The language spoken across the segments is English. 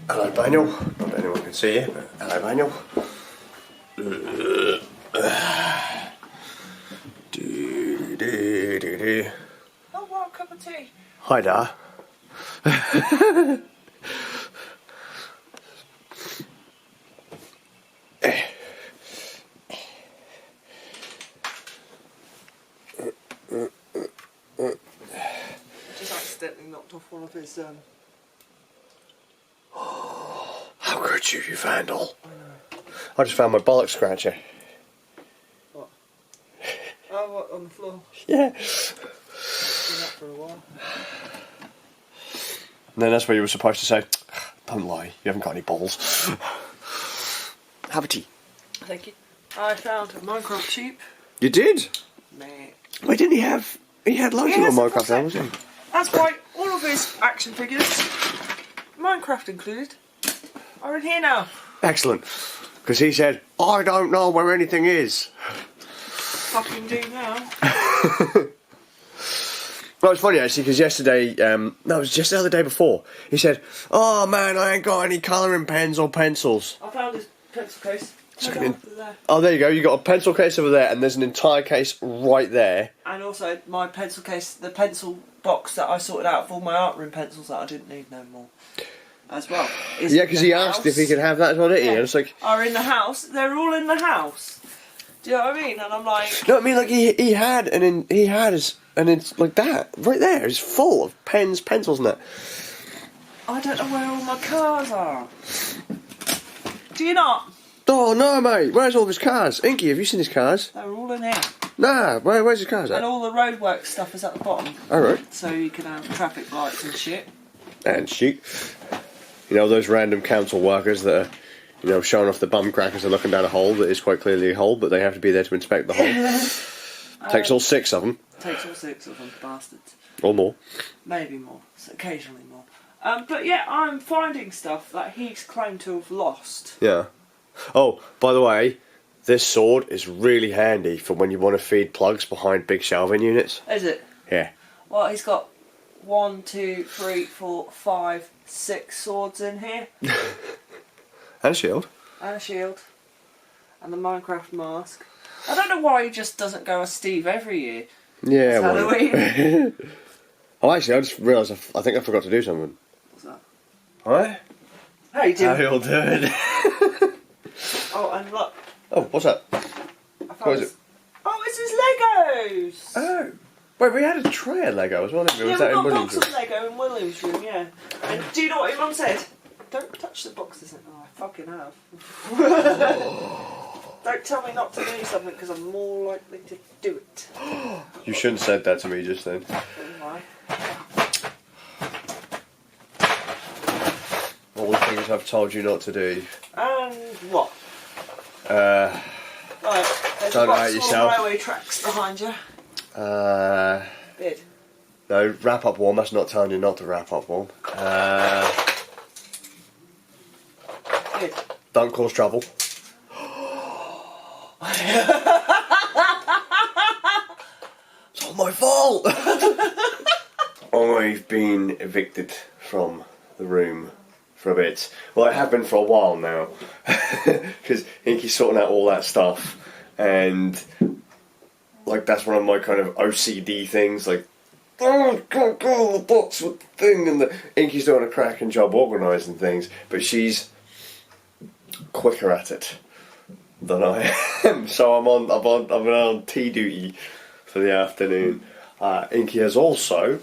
Hello, Daniel. Not that anyone can see you, but hello, Daniel. Oh, what a cup of tea. Hi, Da. Just accidentally knocked off one of his. How could you vandal? I just found my bollock scratcher. What? Oh, what, on the floor? Yeah. Been up for a while. And then that's where you were supposed to say, don't lie, you haven't got any balls. Have a tea. Thank you. I found a Minecraft sheep. You did? Mate. Wait, didn't he have... He had loads of little Minecraft now, wasn't he? That's why all of his action figures, Minecraft included, are in here now. Excellent. Because he said, I don't know where anything is. Fucking do now. Well, it's funny actually, because yesterday, no, it was just the other day before, he said, oh man, I ain't got any colouring pens or pencils. I found his pencil case. Oh, there you go, you got a pencil case over there, and there's an entire case right there. And also my pencil case, the pencil box that I sorted out for all my art room pencils that I didn't need no more. As well. Yeah, because he asked if he could have that as well, didn't he? Yeah. And it's like... Are in the house, they're all in the house. Do you know what I mean? And I'm like... No, I mean, like, he had, and he had his... And it's like that, right there, it's full of pens, pencils and that. I don't know where all my cars are. Do you not? Oh no, mate, where's all his cars? Inky, have you seen his cars? They're all in here. Nah, where's his cars at? And all the roadwork stuff is at the bottom. Alright. So you can have traffic lights and shit. And chic. You know, those random council workers that are, you know, showing off the bum crackers and looking down a hole that is quite clearly a hole, but they have to be there to inspect the hole. Takes all 6 of them. Takes all 6 of them, bastards. Or more. Maybe more. So occasionally more. But yeah, I'm finding stuff that he's claimed to have lost. Yeah. Oh, by the way, this sword is really handy for when you want to feed plugs behind big shelving units. Is it? Yeah. Well, he's got 1, 2, 3, 4, 5, 6 swords in here. And a shield. And a shield. And the Minecraft mask. I don't know why he just doesn't go as Steve every year. Yeah, It's Halloween. Oh, actually, I just realised I think I forgot to do something. What's that? Hi. How you doing? How you all doing? Oh, and look. Oh, what's that? I found What is this- it? Oh, it's his Legos! Oh. Wait, we had a tray of Lego as well, didn't we? Or Yeah, was we've that in got a Williams' box room? of Lego in Williams' room, yeah. And do you know what your mum said? Don't touch the boxes. Oh, I fucking have. Don't tell me not to do something because I'm more likely to do it. You shouldn't have said that to me just then. Why? All the things I've told you not to do. And what? Uh, Right, there's Don't a box hurt full yourself. of railway tracks behind you. Bid. Bid. No, wrap up warm. That's not telling you not to wrap up warm. Bid. Don't cause trouble. It's all my fault. I've been evicted from the room for a bit. Well, I have been for a while now, because Inky's sorting out all that stuff, and like that's one of my kind of OCD things. Like, oh, go the box with the thing, and Inky's doing a cracking job organising things, but she's quicker at it than I am. So I'm on tea duty for the afternoon. Inky has also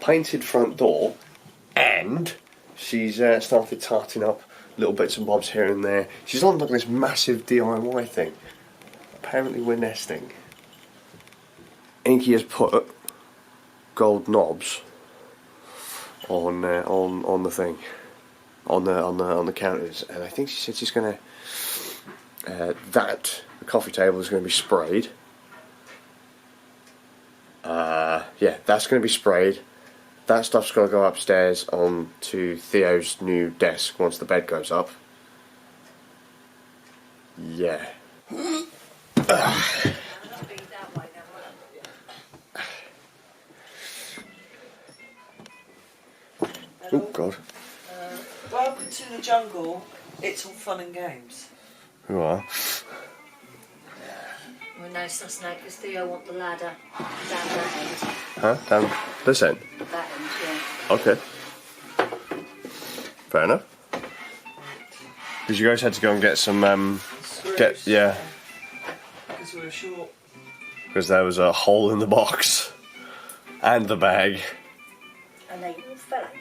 painted front door, and she's started tarting up little bits and bobs here and there. She's on like this massive DIY thing. Apparently we're nesting. Inky has put gold knobs on the thing, on the counters, and I think she said she's gonna the coffee table is going to be sprayed. Yeah, that's going to be sprayed. That stuff's got to go upstairs onto Theo's new desk once the bed goes up. Yeah. Oh God. Welcome to the jungle. It's all fun and games. Who are? Well, no, sus no, because Theo want the ladder down that end. Huh? Down this end? That end, yeah. Okay. Fair enough. Because you guys had to go and get some, Screws. yeah. Because we were short. Because there was a hole in the box. And the bag. And they all fell over.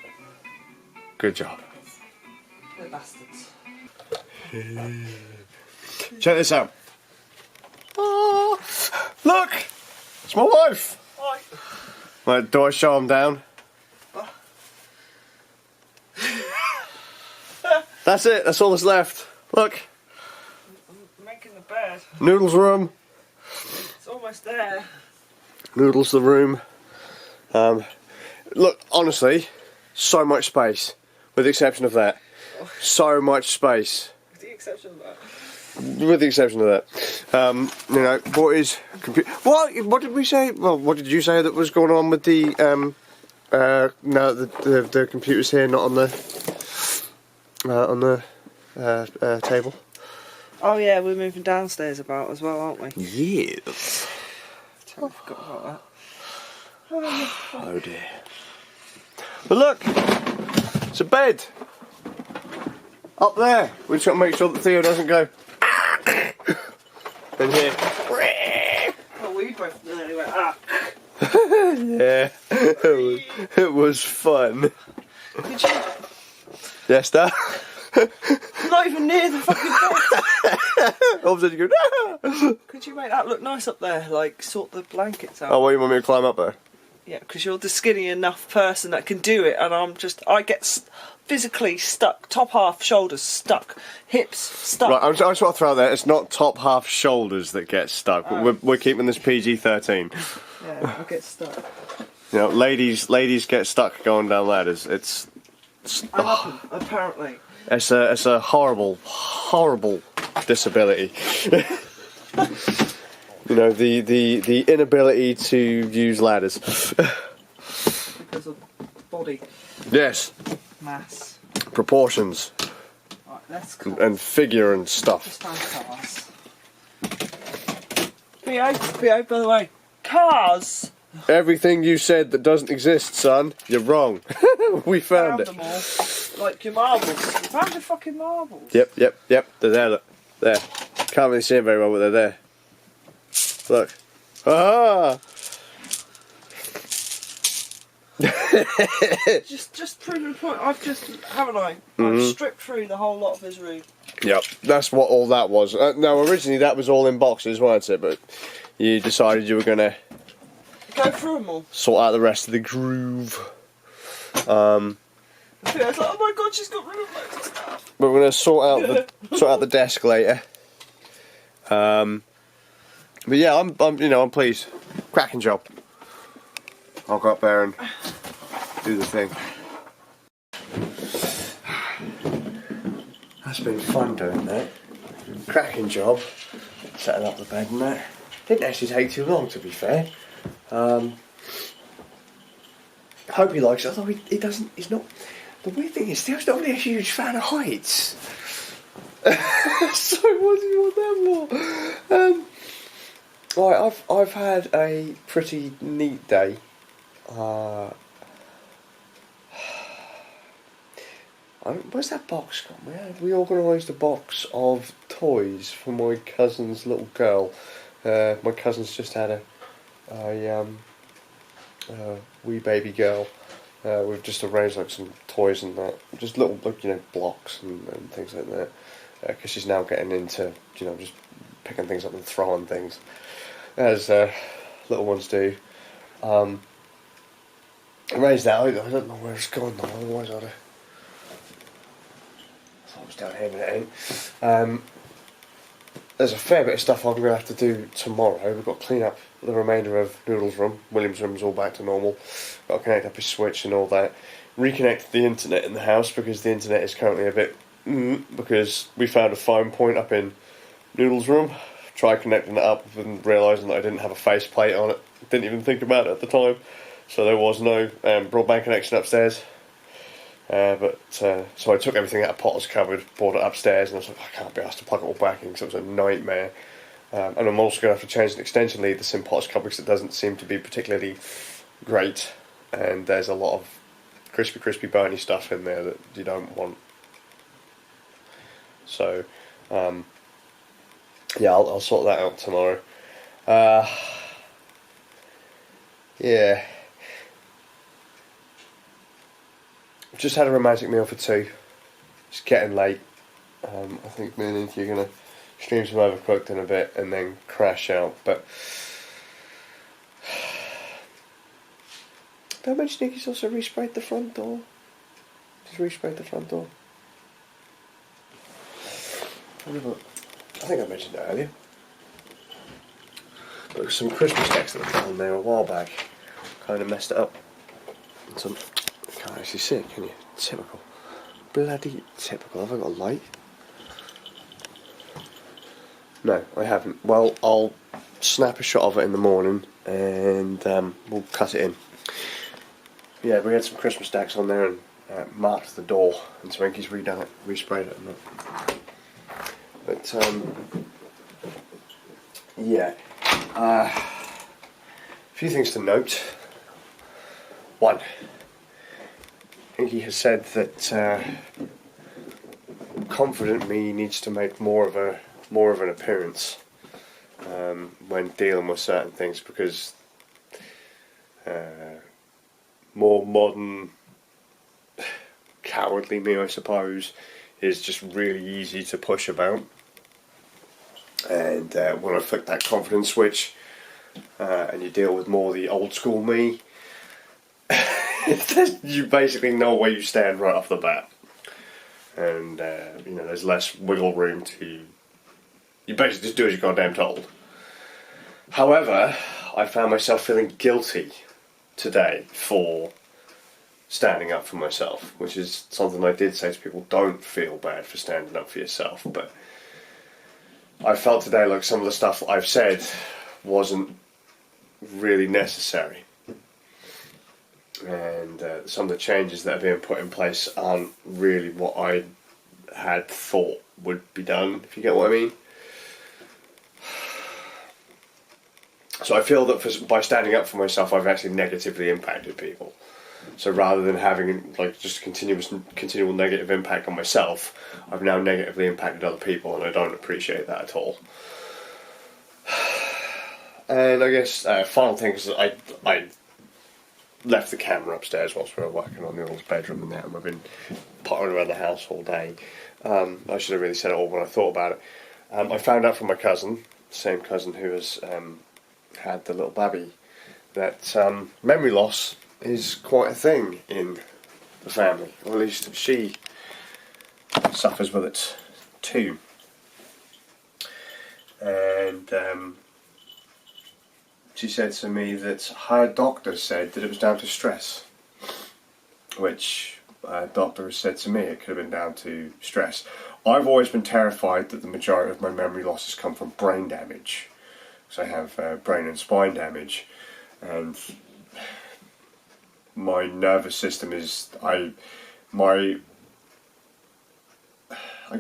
Good job. They're bastards. Check this out. Oh, look! It's my wife! Hi. Right, do I show them down? That's it, that's all that's left. Look, I'm making the bed. Noodles' room. It's almost there. Noodles the room. Look, honestly, so much space. With the exception of that. So much space. With the exception of that. With the exception of that. You know, what is... What did we say? Well, what did you say that was going on with the... no, the computer's here, not on the table. Oh yeah, we're moving downstairs about as well, aren't we? Yes. Totally forgot about that. Oh dear. But look! It's a bed! Up there! We just got to make sure that Theo doesn't go... in here. Oh, we both nearly went, ah. Yeah. It was fun. Did you? Yes, Dad? Not even near the fucking bed. All of a sudden you go, "Ah!" Could you make that look nice up there? Like, sort the blankets out. Oh, what, you want me to climb up there? Yeah, because you're the skinny enough person that can do it, and I get physically stuck. Top half, shoulders stuck, hips stuck. Right, I just want to throw out there, it's not top half shoulders that get stuck. Oh. We're keeping this PG-13. Yeah, I get stuck. You know, ladies get stuck going down ladders. It's Apparently. It's a horrible disability. You know, the inability to use ladders. Because of body Yes, mass. proportions Right, let's go. and figure and stuff. Just time cars. Theo, by the way, cars. Everything you said that doesn't exist, son, you're wrong. We found it. Them all. Like your marbles. You found the fucking marbles. Yep. They're there. Look, there. Can't really see them very well, but they're there. Look. Ah! Just proving the point. Haven't I? Mm-hmm. I've stripped through the whole lot of his room. Yep, that's what all that was. No, originally that was all in boxes, wasn't it? But you decided you were going to Go through them all. sort out the rest of the groove. And Theo's like, oh my god, she's got rid of loads of stuff. But we're going to sort out the desk later. But yeah, I'm pleased. Cracking job. I'll go up there and do the thing. That's been fun doing that. Cracking job. Setting up the bed and that. Didn't actually take too long, to be fair. I hope he likes it, although he doesn't, he's not. The weird thing is, Theo's not really a huge fan of heights. So what do you want them for? Right, I've had a pretty neat day. Where's that box gone? We organised a box of toys for my cousin's little girl. My cousin's just had a wee baby girl. We've just arranged like some toys and that, just little blocks and things like that. Because she's now getting into just picking things up and throwing things, as little ones do. Arranged that. I don't know where it's gone though. Otherwise I thought it was down here, but it ain't. There's a fair bit of stuff I'm going to have to do tomorrow. We've got to clean up the remainder of Noodles' room. William's room's all back to normal. Got to connect up his switch and all that. Reconnect the internet in the house because the internet is currently a bit because we found a phone point up in Noodles' room. Tried connecting it up and realising that I didn't have a faceplate on it. Didn't even think about it at the time. So there was no broadband connection upstairs. So I took everything out of Potter's cupboard, brought it upstairs, and I was like, I can't be asked to plug it all back in because it was a nightmare. And I'm also going to have to change an extension lead that's in Potter's cupboard because it doesn't seem to be particularly great, and there's a lot of crispy burny stuff in there that you don't want. So yeah, I'll sort that out tomorrow. Yeah, I've just had a romantic meal for two. It's getting late. I think me and Inky are going to stream some Overcooked in a bit and then crash out, but did I mention Inky's also resprayed the front door? He's resprayed the front door. I think I mentioned it earlier. There was some Christmas decks that were put on there a while back. Kind of messed it up. You can't actually see it, can you? Typical. Bloody typical. Have I got a light? No, I haven't. Well, I'll snap a shot of it in the morning and we'll cut it in. Yeah, we had some Christmas decks on there and marked the door, and so Inky's redone it, resprayed it and that. But yeah, a few things to note. One, Inky has said that confident me needs to make more of an appearance when dealing with certain things, because more modern, cowardly me, I suppose, is just really easy to push about. And when I flick that confidence switch and you deal with more the old school me, you basically know where you stand right off the bat. And there's less wiggle room to... You basically just do as you're goddamn told. However, I found myself feeling guilty today for standing up for myself, which is something I did say to people: don't feel bad for standing up for yourself. But I felt today like some of the stuff I've said wasn't really necessary, and some of the changes that are being put in place aren't really what I had thought would be done, if you get what I mean. So I feel that by standing up for myself, I've actually negatively impacted people. So rather than having like just continual negative impact on myself, I've now negatively impacted other people, and I don't appreciate that at all. And I guess final thing is that I left the camera upstairs whilst we were working on Noodles' bedroom and that, and we've been pottering around the house all day. I should have really said it all when I thought about it. I found out from my cousin, the same cousin who has had the little baby, that memory loss is quite a thing in the family, or at least she suffers with it too. And she said to me that her doctor said that it was down to stress, which a doctor has said to me it could have been down to stress. I've always been terrified that the majority of my memory losses come from brain damage, because I have brain and spine damage, and my nervous system is, I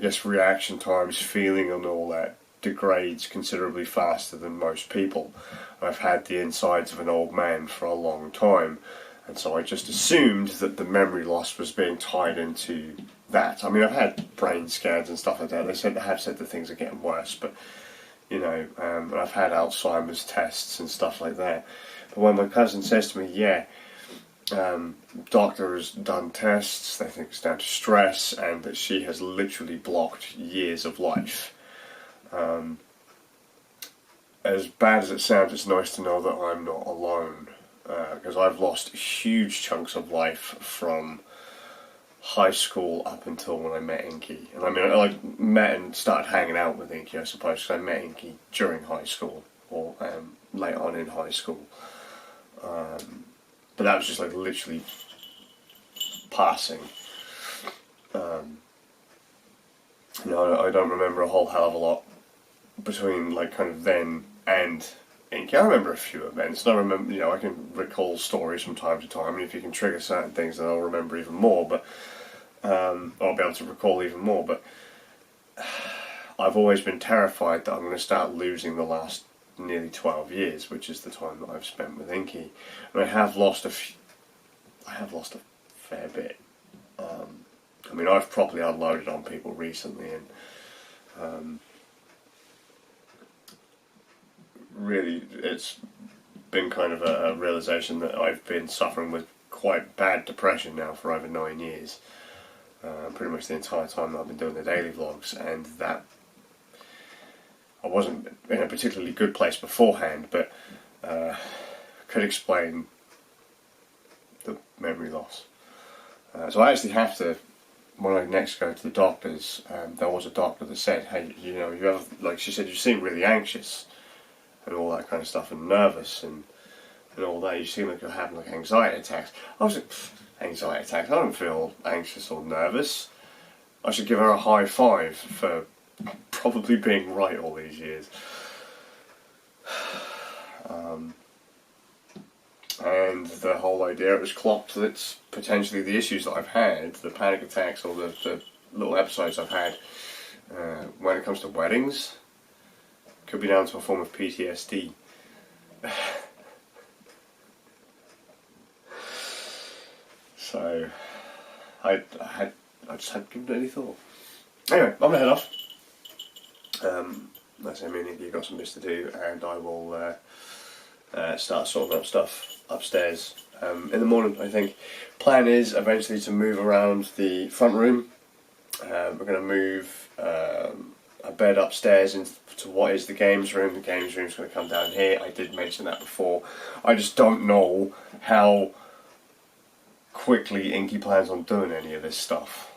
guess reaction times, feeling and all that degrades considerably faster than most people. I've had the insides of an old man for a long time, and so I just assumed that the memory loss was being tied into that. I mean, I've had brain scans and stuff like that. They have said that things are getting worse, but I've had Alzheimer's tests and stuff like that. But when my cousin says to me, yeah, doctor has done tests, they think it's down to stress, and that she has literally blocked years of life. As bad as it sounds, it's nice to know that I'm not alone, because I've lost huge chunks of life from high school up until when I met Inky. And I mean, I met and started hanging out with Inky, I suppose, because I met Inky during high school, or late on in high school. But that was just like literally passing. I don't remember a whole hell of a lot between like kind of then and Inky, I remember a few events, and I remember, you know, I can recall stories from time to time, and if you can trigger certain things, then I'll remember even more, but I'll be able to recall even more, but I've always been terrified that I'm going to start losing the last nearly 12 years, which is the time that I've spent with Inky, and I have lost a fair bit. I mean, I've properly unloaded on people recently, and really it's been kind of a realisation that I've been suffering with quite bad depression now for over 9 years, pretty much the entire time that I've been doing the daily vlogs, and that I wasn't in a particularly good place beforehand, but could explain the memory loss. So I actually have to, when I next go to the doctors, there was a doctor that said, hey, you know, you have, like she said, you seem really anxious and all that kind of stuff, and nervous and all that. You seem like you're having like anxiety attacks. I was like, anxiety attacks? I don't feel anxious or nervous. I should give her a high five for probably being right all these years. And the whole idea, it was clocked that potentially the issues that I've had, the panic attacks or the little episodes I've had when it comes to weddings, could be down to a form of PTSD. So I just hadn't given it any thought. Anyway, I'm gonna head off. That's it, meaning you've got some bits to do, and I will start sorting up stuff upstairs in the morning. I think plan is eventually to move around the front room. We're going to move a bed upstairs into what is the games room. The games room's going to come down here. I did mention that before. I just don't know how quickly Inky plans on doing any of this stuff.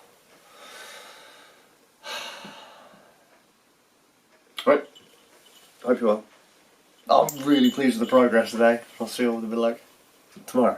Right, hope you're well. I'm really pleased with the progress today. I'll see you all with a bit like tomorrow.